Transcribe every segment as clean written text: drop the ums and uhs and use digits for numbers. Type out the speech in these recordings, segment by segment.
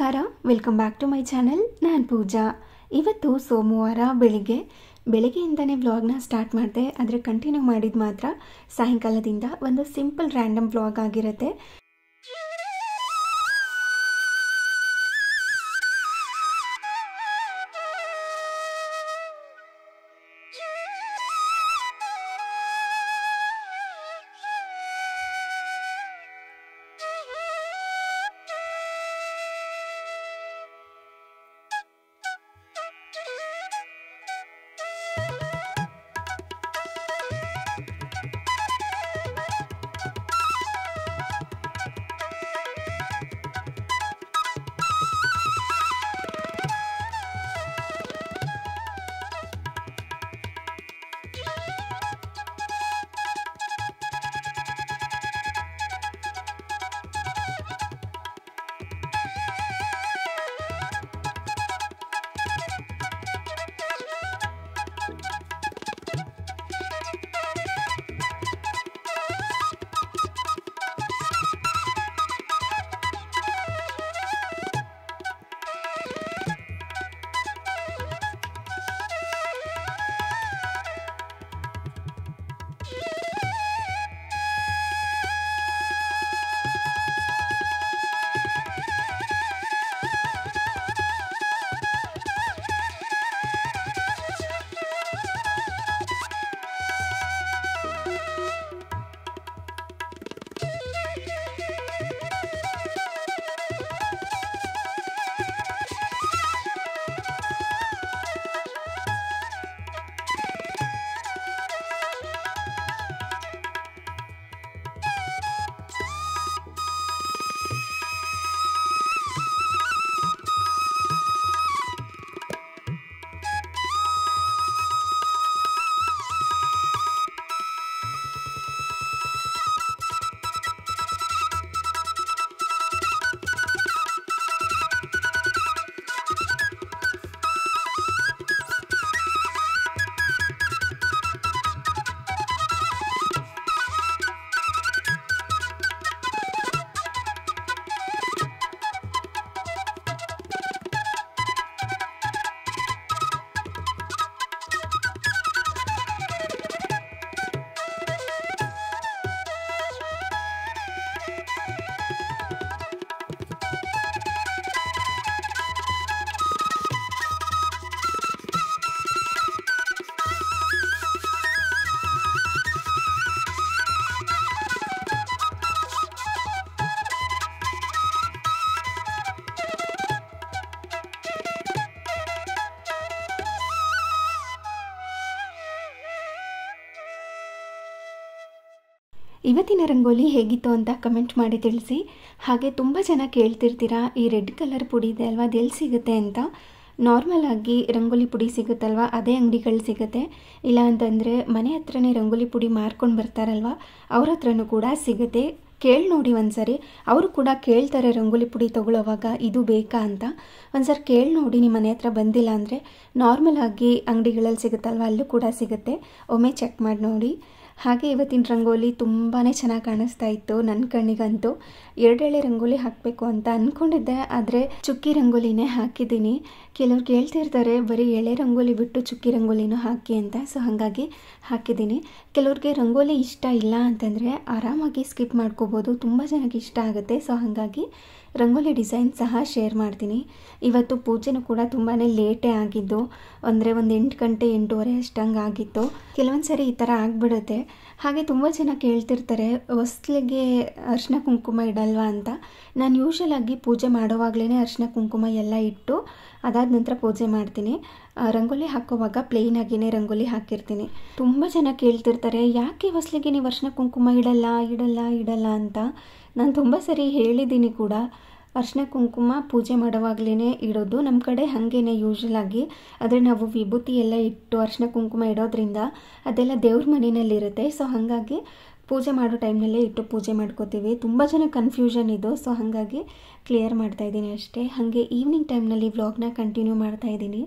ನಮಸ್ಕಾರ, welcome back to my channel. ನಾನು ಪೂಜಾ. ಇವತ್ತು ಸೋಮವಾರ ಬೆಳಗ್ಗೆಯಿಂದನೇ ವ್ಲಾಗ್ನ ಸ್ಟಾರ್ಟ್ ಮಾಡಿದೆ. ಆದರೆ ಕಂಟಿನ್ಯೂ ಮಾಡಿದ ಮಾತ್ರ ಸಾಯಂಕಾಲದಿಂದ ಒಂದು ಸಿಂಪಲ್ ರ್ಯಾಂಡಮ್ ವ್ಲಾಗ್ ಆಗಿರುತ್ತೆ. ಇವತ್ತಿನ ರಂಗೋಲಿ ಹೇಗಿತ್ತು ಅಂತ ಕಮೆಂಟ್ ಮಾಡಿ ತಿಳಿಸಿ. ಹಾಗೆ ತುಂಬ ಜನ ಕೇಳ್ತಿರ್ತೀರಾ, ಈ ರೆಡ್ ಕಲರ್ ಪುಡಿ ಇದೆ ಅಲ್ವಾ, ಅದೆಲ್ಲಿ ಸಿಗುತ್ತೆ ಅಂತ. ನಾರ್ಮಲ್ ಆಗಿ ರಂಗೋಲಿ ಪುಡಿ ಸಿಗುತ್ತಲ್ವ, ಅದೇ ಅಂಗಡಿಗಳು ಸಿಗುತ್ತೆ. ಇಲ್ಲ ಅಂತಂದರೆ ಮನೆ ಹತ್ರನೇ ರಂಗೋಲಿ ಪುಡಿ ಮಾರ್ಕೊಂಡು ಬರ್ತಾರಲ್ವ, ಅವ್ರ ಹತ್ರನೂ ಕೂಡ ಸಿಗುತ್ತೆ. ಕೇಳಿ ನೋಡಿ ಒಂದ್ಸರಿ. ಅವರು ಕೂಡ ಕೇಳ್ತಾರೆ ರಂಗೋಲಿ ಪುಡಿ ತೊಗೊಳ್ಳೋವಾಗ ಇದು ಬೇಕಾ ಅಂತ. ಒಂದ್ಸರಿ ಕೇಳಿ ನೋಡಿ. ನಿಮ್ಮ ಮನೆ ಹತ್ರ ಬಂದಿಲ್ಲ ಅಂದರೆ ನಾರ್ಮಲ್ ಆಗಿ ಅಂಗಡಿಗಳಲ್ಲಿ ಸಿಗುತ್ತಲ್ವ, ಅಲ್ಲೂ ಕೂಡ ಸಿಗುತ್ತೆ. ಒಮ್ಮೆ ಚೆಕ್ ಮಾಡಿ ನೋಡಿ. ಹಾಗೆ ಇವತ್ತಿನ ರಂಗೋಲಿ ತುಂಬಾ ಚೆನ್ನಾಗಿ ಕಾಣಿಸ್ತಾ ಇತ್ತು ನನ್ನ ಕಣ್ಣಿಗಂತೂ. ಎರಡೆಳೆ ರಂಗೋಲಿ ಹಾಕಬೇಕು ಅಂತ ಅಂದ್ಕೊಂಡಿದ್ದೆ, ಆದರೆ ಚುಕ್ಕಿ ರಂಗೋಲಿನೇ ಹಾಕಿದ್ದೀನಿ. ಕೆಲವ್ರು ಕೇಳ್ತಿರ್ತಾರೆ ಬರೀ ಎಳೆ ರಂಗೋಲಿ ಬಿಟ್ಟು ಚುಕ್ಕಿ ರಂಗೋಲಿನೂ ಹಾಕಿ ಅಂತ. ಸೊ ಹಾಗಾಗಿ ಹಾಕಿದ್ದೀನಿ. ಕೆಲವ್ರಿಗೆ ರಂಗೋಲಿ ಇಷ್ಟ ಇಲ್ಲ ಅಂತಂದರೆ ಆರಾಮಾಗಿ ಸ್ಕಿಪ್ ಮಾಡ್ಕೋಬೋದು, ತುಂಬ ಜನಕ್ಕೆ ಇಷ್ಟ ಆಗುತ್ತೆ. ಸೊ ಹಾಗಾಗಿ ರಂಗೋಲಿ ಡಿಸೈನ್ ಸಹ ಶೇರ್ ಮಾಡ್ತೀನಿ. ಇವತ್ತು ಪೂಜೆನೂ ಕೂಡ ತುಂಬಾ ಲೇಟೇ ಆಗಿದ್ದು, ಅಂದರೆ ಒಂದು 8 ಗಂಟೆ 8:30 ಅಷ್ಟಂಗೆ ಆಗಿತ್ತು. ಕೆಲವೊಂದು ಸರಿ ಈ ಥರ ಆಗಿಬಿಡುತ್ತೆ. ಹಾಗೆ ತುಂಬ ಜನ ಕೇಳ್ತಿರ್ತಾರೆ ಹೊಸ್ಲಿಗೆ ಅರಿಶಿನ ಕುಂಕುಮ ಇಡಲ್ವಾ ಅಂತ. ನಾನು ಯೂಶಲಾಗಿ ಪೂಜೆ ಮಾಡೋವಾಗಲೇ ಅರಿಶಿನ ಕುಂಕುಮ ಎಲ್ಲ ಇಟ್ಟು ಅದಾದ ನಂತರ ಪೂಜೆ ಮಾಡ್ತೀನಿ. ರಂಗೋಲಿ ಹಾಕೋವಾಗ ಪ್ಲೇನಾಗಿಯೇ ರಂಗೋಲಿ ಹಾಕಿರ್ತೀನಿ. ತುಂಬ ಜನ ಕೇಳ್ತಿರ್ತಾರೆ, ಯಾಕೆ ಹೊಸ್ಲಿಗೆ ನೀವು ಅರಿಶಿನ ಕುಂಕುಮ ಇಡಲ್ಲ ಅಂತ. ನಾನು ತುಂಬ ಸರಿ ಹೇಳಿದ್ದೀನಿ ಕೂಡ. ಅರಿಶಿನ ಕುಂಕುಮ ಪೂಜೆ ಮಾಡುವಾಗಲೇ ಇಡೋದು. ನಮ್ಮ ಕಡೆ ಹಾಗೇನೆ ಯೂಶಲಾಗಿ. ಆದರೆ ನಾವು ವಿಭೂತಿ ಎಲ್ಲ ಇಟ್ಟು ಅರಿಶಿನ ಕುಂಕುಮ ಇಡೋದ್ರಿಂದ ಅದೆಲ್ಲ ದೇವ್ರ ಮನೆಯಲ್ಲಿರುತ್ತೆ. ಸೊ ಹಾಗಾಗಿ ಪೂಜೆ ಮಾಡೋ ಟೈಮ್ನಲ್ಲೇ ಇಟ್ಟು ಪೂಜೆ ಮಾಡ್ಕೋತೀವಿ. ತುಂಬ ಜನ ಕನ್ಫ್ಯೂಷನ್ ಇದು. ಸೊ ಹಾಗಾಗಿ ಕ್ಲಿಯರ್ ಮಾಡ್ತಾಯಿದ್ದೀನಿ ಅಷ್ಟೇ. ಹಾಗೆ ಈವ್ನಿಂಗ್ ಟೈಮ್ನಲ್ಲಿ ವ್ಲಾಗ್ನ ಕಂಟಿನ್ಯೂ ಮಾಡ್ತಾಯಿದ್ದೀನಿ.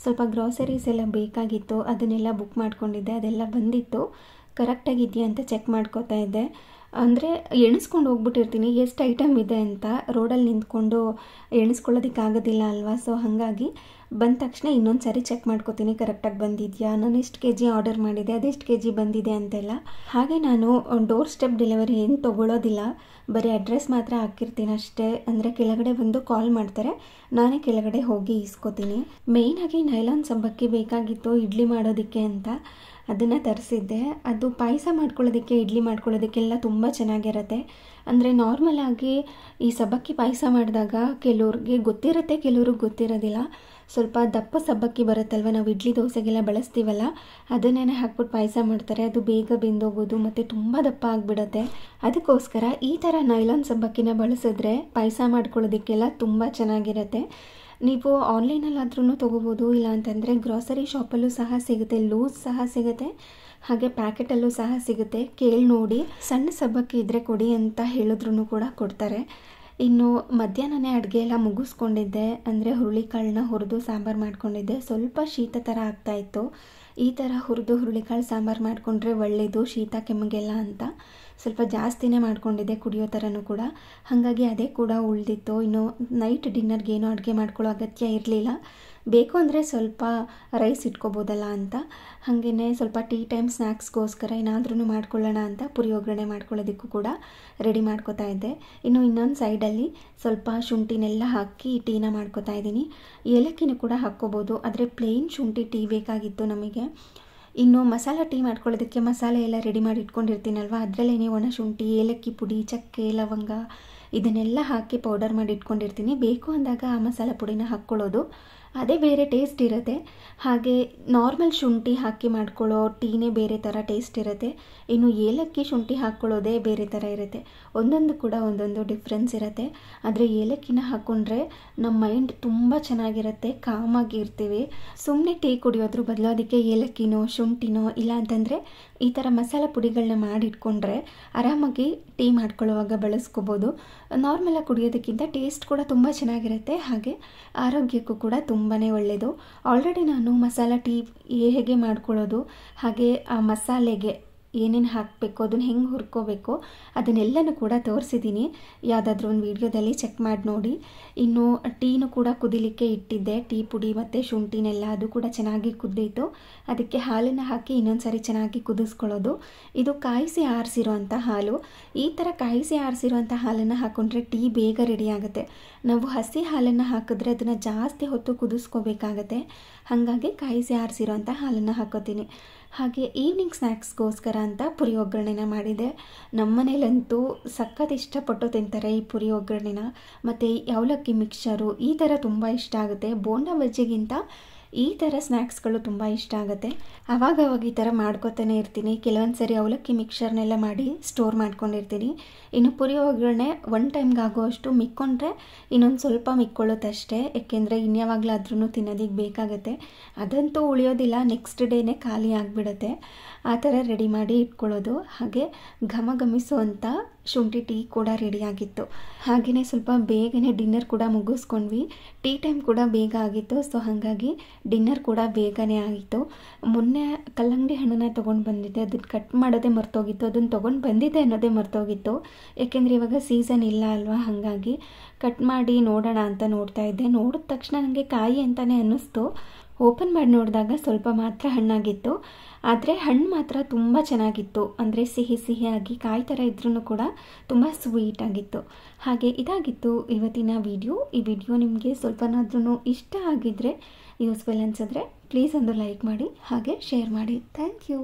ಸ್ವಲ್ಪ ಗ್ರಾಸರೀಸ್ ಎಲ್ಲ ಬೇಕಾಗಿತ್ತು, ಅದನ್ನೆಲ್ಲ ಬುಕ್ ಮಾಡ್ಕೊಂಡಿದ್ದೆ. ಅದೆಲ್ಲ ಬಂದಿತ್ತು, ಕರೆಕ್ಟಾಗಿದೆಯಾ ಅಂತ ಚೆಕ್ ಮಾಡ್ಕೋತಾ ಇದ್ದೆ. ಅಂದರೆ ಎಣಿಸ್ಕೊಂಡು ಹೋಗ್ಬಿಟ್ಟಿರ್ತೀನಿ ಎಷ್ಟು ಐಟಮ್ ಇದೆ ಅಂತ. ರೋಡಲ್ಲಿ ನಿಂತ್ಕೊಂಡು ಎಣಿಸ್ಕೊಳ್ಳೋದಕ್ಕಾಗೋದಿಲ್ಲ ಅಲ್ವಾ. ಸೊ ಹಾಗಾಗಿ ಬಂದ ತಕ್ಷಣ ಇನ್ನೊಂದು ಸಾರಿ ಚೆಕ್ ಮಾಡ್ಕೋತೀನಿ ಕರೆಕ್ಟಾಗಿ ಬಂದಿದೆಯಾ, ನಾನು ಎಷ್ಟು ಕೆಜಿ ಆರ್ಡರ್ ಮಾಡಿದೆ ಅದೆಷ್ಟು ಕೆಜಿ ಬಂದಿದೆ ಅಂತೆಲ್ಲ. ಹಾಗೆ ನಾನು ಡೋರ್ ಸ್ಟೆಪ್ ಡೆಲಿವರಿ ಏನು ತೊಗೊಳ್ಳೋದಿಲ್ಲ, ಬರೀ ಅಡ್ರೆಸ್ ಮಾತ್ರ ಹಾಕಿರ್ತೀನಿ ಅಷ್ಟೇ. ಅಂದರೆ ಕೆಳಗಡೆ ಬಂದು ಕಾಲ್ ಮಾಡ್ತಾರೆ, ನಾನೇ ಕೆಳಗಡೆ ಹೋಗಿ ಇಸ್ಕೋತೀನಿ. ಮೇಯ್ನಾಗಿ ನೈಲಾನ್ ಸಬ್ಬಕ್ಕಿ ಬೇಕಾಗಿತ್ತು ಇಡ್ಲಿ ಮಾಡೋದಕ್ಕೆ ಅಂತ, ಅದನ್ನು ತರಿಸಿದ್ದೆ. ಅದು ಪಾಯಸ ಮಾಡ್ಕೊಳ್ಳೋದಕ್ಕೆ, ಇಡ್ಲಿ ಮಾಡ್ಕೊಳ್ಳೋದಕ್ಕೆಲ್ಲ ತುಂಬ ಚೆನ್ನಾಗಿರುತ್ತೆ. ಅಂದರೆ ನಾರ್ಮಲಾಗಿ ಈ ಸಬ್ಬಕ್ಕಿ ಪಾಯಸ ಮಾಡಿದಾಗ ಕೆಲವ್ರಿಗೆ ಗೊತ್ತಿರುತ್ತೆ, ಕೆಲವ್ರಿಗೆ ಗೊತ್ತಿರೋದಿಲ್ಲ. ಸ್ವಲ್ಪ ದಪ್ಪ ಸಬ್ಬಕ್ಕಿ ಬರುತ್ತಲ್ವ, ನಾವು ಇಡ್ಲಿ ದೋಸೆಗೆಲ್ಲ ಬಳಸ್ತೀವಲ್ಲ, ಅದನ್ನೇ ಹಾಕ್ಬಿಟ್ಟು ಪಾಯಸ ಮಾಡ್ತಾರೆ. ಅದು ಬೇಗ ಬೆಂದೋಗೋದು ಮತ್ತು ತುಂಬ ದಪ್ಪ ಆಗಿಬಿಡುತ್ತೆ. ಅದಕ್ಕೋಸ್ಕರ ಈ ಥರ ನೈಲಾನ್ ಸಬ್ಬಕ್ಕಿನ ಬಳಸಿದ್ರೆ ಪಾಯಸ ಮಾಡ್ಕೊಳ್ಳೋದಕ್ಕೆಲ್ಲ ತುಂಬ ಚೆನ್ನಾಗಿರುತ್ತೆ. ನೀವು ಆನ್ಲೈನಲ್ಲಾದ್ರೂ ತೊಗೋಬೋದು, ಇಲ್ಲ ಅಂತಂದರೆ ಗ್ರಾಸರಿ ಶಾಪಲ್ಲೂ ಸಹ ಸಿಗುತ್ತೆ, ಲೂಸ್ ಸಹ ಸಿಗುತ್ತೆ, ಹಾಗೆ ಪ್ಯಾಕೆಟಲ್ಲೂ ಸಹ ಸಿಗುತ್ತೆ. ಕೇಳಿ ನೋಡಿ, ಸಣ್ಣ ಸಬ್ಬಕ್ಕಿ ಇದ್ದರೆ ಕೊಡಿ ಅಂತ ಹೇಳಿದ್ರೂ ಕೂಡ ಕೊಡ್ತಾರೆ. ಇನ್ನು ಮಧ್ಯಾಹ್ನನೇ ಅಡುಗೆ ಎಲ್ಲ ಮುಗಿಸ್ಕೊಂಡಿದ್ದೆ. ಅಂದರೆ ಹುರುಳಿಕಾಳನ್ನ ಹುರಿದು ಸಾಂಬಾರು ಮಾಡ್ಕೊಂಡಿದ್ದೆ. ಸ್ವಲ್ಪ ಶೀತ ಥರ ಆಗ್ತಾಯಿತ್ತು. ಈ ಥರ ಹುರಿದು ಹುರುಳಿಕಾಳು ಸಾಂಬಾರು ಮಾಡಿಕೊಂಡ್ರೆ ಒಳ್ಳೆಯದು ಶೀತ ಕೆಮ್ಮಿಗೆಲ್ಲ ಅಂತ. ಸ್ವಲ್ಪ ಜಾಸ್ತಿನೇ ಮಾಡ್ಕೊಂಡಿದ್ದೆ, ಕುಡಿಯೋ ಥರನೂ ಕೂಡ. ಹಾಗಾಗಿ ಅದೇ ಕೂಡ ಉಳಿದಿತ್ತು. ಇನ್ನು ನೈಟ್ ಡಿನ್ನರ್ಗೆ ಏನೂ ಅಡುಗೆ ಮಾಡ್ಕೊಳ್ಳೋ ಅಗತ್ಯ ಇರಲಿಲ್ಲ. ಬೇಕು ಅಂದರೆ ಸ್ವಲ್ಪ ರೈಸ್ ಇಟ್ಕೋಬೋದಲ್ಲ ಅಂತ. ಹಾಗೆಯೇ ಸ್ವಲ್ಪ ಟೀ ಟೈಮ್ ಸ್ನ್ಯಾಕ್ಸ್ಗೋಸ್ಕರ ಏನಾದ್ರೂ ಮಾಡ್ಕೊಳ್ಳೋಣ ಅಂತ ಪುರಿ ಒಗ್ಗರಣೆ ಮಾಡ್ಕೊಳ್ಳೋದಕ್ಕೂ ಕೂಡ ರೆಡಿ ಮಾಡ್ಕೋತಾ ಇದ್ದೆ. ಇನ್ನು ಇನ್ನೊಂದು ಸೈಡಲ್ಲಿ ಸ್ವಲ್ಪ ಶುಂಠಿನೆಲ್ಲ ಹಾಕಿ ಟೀನ ಮಾಡ್ಕೋತಾ ಇದ್ದೀನಿ. ಏಲಕ್ಕಿನೂ ಕೂಡ ಹಾಕ್ಕೋಬೋದು, ಆದರೆ ಪ್ಲೇನ್ ಶುಂಠಿ ಟೀ ಬೇಕಾಗಿತ್ತು ನಮಗೆ. ಇನ್ನು ಮಸಾಲ ಟೀ ಮಾಡ್ಕೊಳ್ಳೋದಕ್ಕೆ ಮಸಾಲೆ ಎಲ್ಲ ರೆಡಿ ಮಾಡಿ ಇಟ್ಕೊಂಡಿರ್ತೀನಲ್ವ, ಅದರಲ್ಲೇ ಒಣ ಶುಂಠಿ, ಏಲಕ್ಕಿ ಪುಡಿ, ಚಕ್ಕೆ, ಲವಂಗ ಇದನ್ನೆಲ್ಲ ಹಾಕಿ ಪೌಡರ್ ಮಾಡಿ ಇಟ್ಕೊಂಡಿರ್ತೀನಿ. ಬೇಕು ಅಂದಾಗ ಆ ಮಸಾಲ ಪುಡಿನ ಹಾಕ್ಕೊಳ್ಳೋದು, ಅದೇ ಬೇರೆ ಟೇಸ್ಟ್ ಇರುತ್ತೆ. ಹಾಗೆ ನಾರ್ಮಲ್ ಶುಂಠಿ ಹಾಕಿ ಮಾಡ್ಕೊಳ್ಳೋ ಟೀನೇ ಬೇರೆ ಥರ ಟೇಸ್ಟ್ ಇರುತ್ತೆ. ಇನ್ನು ಏಲಕ್ಕಿ ಶುಂಠಿ ಹಾಕ್ಕೊಳ್ಳೋದೇ ಬೇರೆ ಥರ ಇರುತ್ತೆ. ಒಂದೊಂದು ಕೂಡ ಒಂದೊಂದು ಡಿಫ್ರೆನ್ಸ್ ಇರುತ್ತೆ. ಆದರೆ ಏಲಕ್ಕಿನ ಹಾಕ್ಕೊಂಡ್ರೆ ನಮ್ಮ ಮೈಂಡ್ ತುಂಬ ಚೆನ್ನಾಗಿರುತ್ತೆ, ಕಾಮಾಗಿ ಇರ್ತೀವಿ. ಸುಮ್ಮನೆ ಟೀ ಕುಡಿಯೋದ್ರ ಬದಲು ಅದಕ್ಕೆ ಏಲಕ್ಕಿನೋ ಶುಂಠಿನೋ ಇಲ್ಲ ಅಂತಂದರೆ ಈ ಥರ ಮಸಾಲ ಪುಡಿಗಳನ್ನ ಮಾಡಿಟ್ಕೊಂಡ್ರೆ ಆರಾಮಾಗಿ ಟೀ ಮಾಡ್ಕೊಳ್ಳೋವಾಗ ಬಳಸ್ಕೋಬೋದು. ನಾರ್ಮಲಾಗಿ ಕುಡಿಯೋದಕ್ಕಿಂತ ಟೇಸ್ಟ್ ಕೂಡ ತುಂಬ ಚೆನ್ನಾಗಿರುತ್ತೆ, ಹಾಗೆ ಆರೋಗ್ಯಕ್ಕೂ ಕೂಡ ತುಂಬಾ ಒಳ್ಳೆಯದು. ಆಲ್ರೆಡಿ ನಾನು ಮಸಾಲ ಟೀ ಹೇಗೆ ಮಾಡ್ಕೊಳ್ಳೋದು, ಹಾಗೆ ಆ ಮಸಾಲೆಗೆ ಏನೇನು ಹಾಕಬೇಕು, ಅದನ್ನು ಹೆಂಗೆ ಹುರ್ಕೋಬೇಕು, ಅದನ್ನೆಲ್ಲನೂ ಕೂಡ ತೋರಿಸಿದ್ದೀನಿ. ಯಾವುದಾದ್ರೂ ಒಂದು ವೀಡಿಯೋದಲ್ಲಿ ಚೆಕ್ ಮಾಡಿ ನೋಡಿ. ಇನ್ನು ಟೀನು ಕೂಡ ಕುದಿಲಿಕ್ಕೆ ಇಟ್ಟಿದ್ದೆ, ಟೀ ಪುಡಿ ಮತ್ತು ಶುಂಠಿನೆಲ್ಲ, ಅದು ಕೂಡ ಚೆನ್ನಾಗಿ ಕುದ್ದಿತ್ತು. ಅದಕ್ಕೆ ಹಾಲನ್ನು ಹಾಕಿ ಇನ್ನೊಂದು ಸಾರಿ ಚೆನ್ನಾಗಿ ಕುದಿಸ್ಕೊಳ್ಳೋದು. ಇದು ಕಾಯಿಸಿ ಆರಿಸಿರೋಂಥ ಹಾಲು. ಈ ಥರ ಕಾಯಿಸಿ ಆರಿಸಿರೋಂಥ ಹಾಲನ್ನು ಹಾಕ್ಕೊಂಡ್ರೆ ಟೀ ಬೇಗ ರೆಡಿ ಆಗುತ್ತೆ. ನಾವು ಹಸಿ ಹಾಲನ್ನು ಹಾಕಿದ್ರೆ ಅದನ್ನು ಜಾಸ್ತಿ ಹೊತ್ತು ಕುದಿಸ್ಕೋಬೇಕಾಗತ್ತೆ. ಹಾಗಾಗಿ ಕಾಯಿಸಿ ಆರಿಸಿರೋಂಥ ಹಾಲನ್ನು ಹಾಕೋತೀನಿ. ಹಾಗೆ ಈವ್ನಿಂಗ್ ಸ್ನ್ಯಾಕ್ಸ್ಗೋಸ್ಕರ ಅಂತ ಪುರಿ ಒಗ್ಗರಣೆನ ಮಾಡಿದೆ. ನಮ್ಮನೇಲಂತೂ ಸಖತ್ ಇಷ್ಟಪಟ್ಟು ತಿಂತಾರೆ ಈ ಪುರಿ ಒಗ್ಗರಣೆನ. ಮತ್ತು ಅವಲಕ್ಕಿ ಮಿಕ್ಸರು ಈ ಥರ ತುಂಬ ಇಷ್ಟ ಆಗುತ್ತೆ. ಬೋಂಡಾ ಬಜ್ಜಿಗಿಂತ ಈ ಥರ ಸ್ನ್ಯಾಕ್ಸ್ಗಳು ತುಂಬ ಇಷ್ಟ ಆಗುತ್ತೆ. ಆವಾಗವಾಗ ಈ ಥರ ಮಾಡ್ಕೊತಾನೆ ಇರ್ತೀನಿ. ಕೆಲವೊಂದು ಸರಿ ಅವಲಕ್ಕಿ ಮಿಕ್ಸರ್ನೆಲ್ಲ ಮಾಡಿ ಸ್ಟೋರ್ ಮಾಡ್ಕೊಂಡಿರ್ತೀನಿ. ಇನ್ನು ಪುರಿ ಒಗ್ಗರಣೆ ಒನ್ ಟೈಮ್ಗೆ ಆಗೋವಷ್ಟು ಮಿಕ್ಕೊಂಡ್ರೆ ಇನ್ನೊಂದು ಸ್ವಲ್ಪ ಮಿಕ್ಕೊಳ್ಳುತ್ತಷ್ಟೇ, ಏಕೆಂದರೆ ಇನ್ಯಾವಾಗಲಾದ್ರೂ ತಿನ್ನೋದಕ್ಕೆ ಬೇಕಾಗುತ್ತೆ. ಅದಂತೂ ಉಳಿಯೋದಿಲ್ಲ, ನೆಕ್ಸ್ಟ್ ಡೇನೇ ಖಾಲಿ ಆಗಿಬಿಡುತ್ತೆ. ಆ ಥರ ರೆಡಿ ಮಾಡಿ ಇಟ್ಕೊಳ್ಳೋದು. ಹಾಗೆ ಘಮಘಮಿಸುವಂಥ ಶುಂಠಿ ಟೀ ಕೂಡ ರೆಡಿಯಾಗಿತ್ತು. ಹಾಗೆಯೇ ಸ್ವಲ್ಪ ಬೇಗನೆ ಡಿನ್ನರ್ ಕೂಡ ಮುಗಿಸ್ಕೊಂಡ್ವಿ. ಟೀ ಟೈಮ್ ಕೂಡ ಬೇಗ ಆಗಿತ್ತು. ಸೊ ಹಾಗಾಗಿ ಡಿನ್ನರ್ ಕೂಡ ಬೇಗನೆ ಆಗಿತ್ತು. ಮೊನ್ನೆ ಕಲ್ಲಂಗಡಿ ಹಣ್ಣನ್ನು ತೊಗೊಂಡು ಬಂದಿದ್ದೆ, ಅದನ್ನು ಕಟ್ ಮಾಡೋದೇ ಮರ್ತೋಗಿತ್ತು. ಅದನ್ನು ತೊಗೊಂಡು ಬಂದಿದ್ದೆ ಅನ್ನೋದೇ ಮರ್ತೋಗಿತ್ತು, ಏಕೆಂದರೆ ಇವಾಗ ಸೀಸನ್ ಇಲ್ಲ ಅಲ್ವಾ. ಹಾಗಾಗಿ ಕಟ್ ಮಾಡಿ ನೋಡೋಣ ಅಂತ ನೋಡ್ತಾ ಇದ್ದೆ. ನೋಡಿದ ತಕ್ಷಣ ನನಗೆ ಕಾಯಿ ಅಂತಲೇ ಅನ್ನಿಸ್ತು. ಓಪನ್ ಮಾಡಿ ನೋಡಿದಾಗ ಸ್ವಲ್ಪ ಮಾತ್ರ ಹಣ್ಣಾಗಿತ್ತು, ಆದರೆ ಹಣ್ಣು ಮಾತ್ರ ತುಂಬ ಚೆನ್ನಾಗಿತ್ತು. ಅಂದರೆ ಸಿಹಿ ಸಿಹಿಯಾಗಿ ಕಾಯಿ ಥರ ಇದ್ರೂ ಕೂಡ ತುಂಬ ಸ್ವೀಟಾಗಿತ್ತು. ಹಾಗೆ ಇದಾಗಿತ್ತು ಇವತ್ತಿನ ವಿಡಿಯೋ. ಈ ವಿಡಿಯೋ ನಿಮಗೆ ಸ್ವಲ್ಪನಾದ್ರೂ ಇಷ್ಟ ಆಗಿದ್ದರೆ, ಯೂಸ್ಫುಲ್ ಅನಿಸಿದ್ರೆ ಪ್ಲೀಸ್ ಒಂದು ಲೈಕ್ ಮಾಡಿ, ಹಾಗೆ ಶೇರ್ ಮಾಡಿ. Thank you.